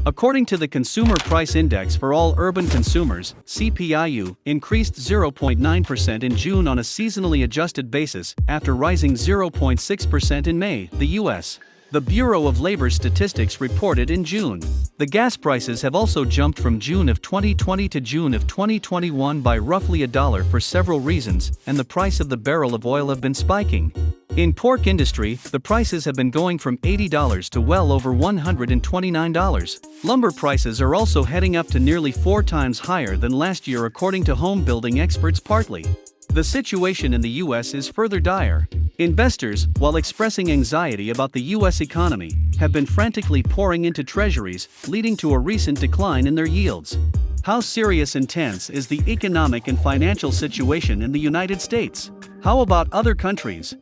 According to the Consumer Price Index for all urban consumers, CPIU increased 0.9% in June on a seasonally adjusted basis, after rising 0.6% in May, the U.S. The Bureau of Labor Statistics reported in June. The gas prices have also jumped from June of 2020 to June of 2021 by roughly $1 for several reasons, and the price of the barrel of oil have been spiking. In pork industry, the prices have been going from $80 to well over $129. Lumber prices are also heading up to nearly 4 times higher than last year according to home building experts partly. The situation in the U.S. is further dire. Investors, while expressing anxiety about the U.S. economy, have been frantically pouring into treasuries, leading to a recent decline in their yields. How serious and tense is the economic and financial situation in the United States? How about other countries?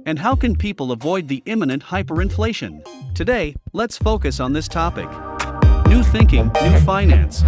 And how can people avoid the imminent hyperinflation? Today, let's focus on this topic. New thinking, new finance.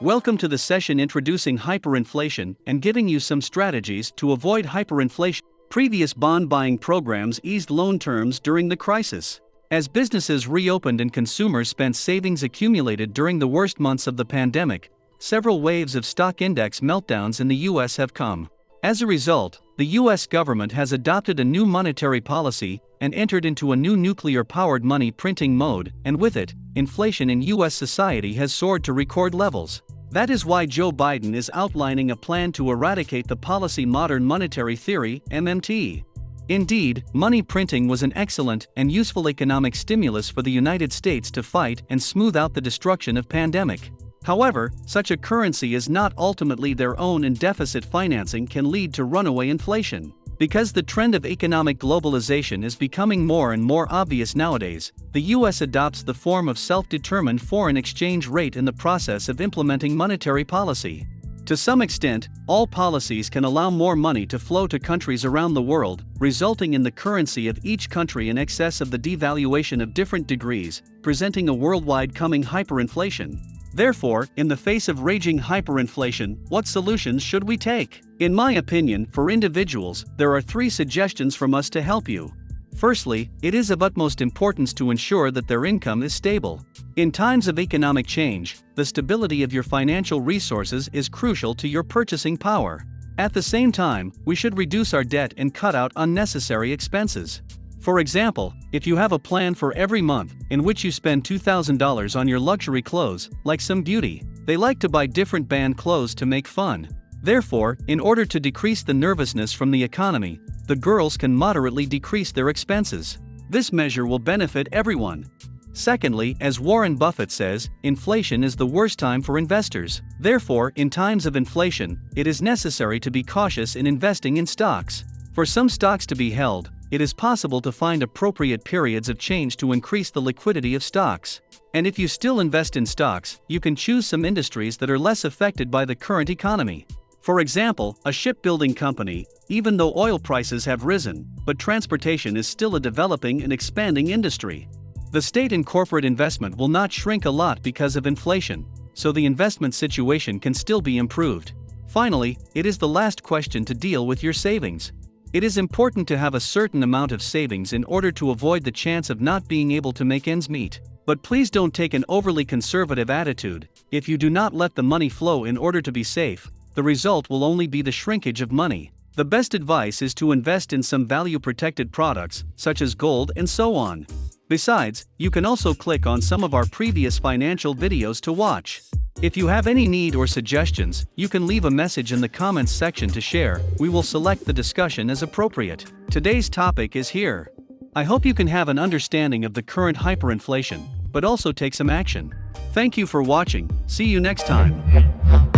Welcome to the session introducing hyperinflation and giving you some strategies to avoid hyperinflation. Previous bond buying programs eased loan terms during the crisis. As businesses reopened and consumers spent savings accumulated during the worst months of the pandemic, several waves of stock index meltdowns in the U.S. have come. As a result, the U.S. government has adopted a new monetary policy and entered into a new nuclear-powered money printing mode, and with it, inflation in U.S. society has soared to record levels. That is why Joe Biden is outlining a plan to eradicate the policy modern monetary theory, MMT. Indeed, money printing was an excellent and useful economic stimulus for the United States to fight and smooth out the destruction of pandemic. However, such a currency is not ultimately their own, and deficit financing can lead to runaway inflation. Because the trend of economic globalization is becoming more and more obvious nowadays, the U.S. adopts the form of self-determined foreign exchange rate in the process of implementing monetary policy. To some extent, all policies can allow more money to flow to countries around the world, resulting in the currency of each country in excess of the devaluation of different degrees, presenting a worldwide coming hyperinflation. Therefore, in the face of raging hyperinflation, what solutions should we take? In my opinion, for individuals, there are 3 suggestions from us to help you. Firstly, it is of utmost importance to ensure that their income is stable. In times of economic change, the stability of your financial resources is crucial to your purchasing power. At the same time, we should reduce our debt and cut out unnecessary expenses. For example, if you have a plan for every month in which you spend $2,000 on your luxury clothes, like some beauty, they like to buy different band clothes to make fun. Therefore, in order to decrease the nervousness from the economy, the girls can moderately decrease their expenses. This measure will benefit everyone. Secondly, as Warren Buffett says, inflation is the worst time for investors. Therefore, in times of inflation, it is necessary to be cautious in investing in stocks. For some stocks to be held, it is possible to find appropriate periods of change to increase the liquidity of stocks. And if you still invest in stocks, you can choose some industries that are less affected by the current economy. For example, a shipbuilding company, even though oil prices have risen, but transportation is still a developing and expanding industry. The state and corporate investment will not shrink a lot because of inflation, so the investment situation can still be improved. Finally, it is the last question to deal with your savings. It is important to have a certain amount of savings in order to avoid the chance of not being able to make ends meet. But please don't take an overly conservative attitude. If you do not let the money flow in order to be safe, the result will only be the shrinkage of money. The best advice is to invest in some value-protected products, such as gold and so on. Besides, you can also click on some of our previous financial videos to watch. If you have any need or suggestions, you can leave a message in the comments section to share. We will select the discussion as appropriate. Today's topic is here. I hope you can have an understanding of the current hyperinflation, but also take some action. Thank you for watching. See you next time.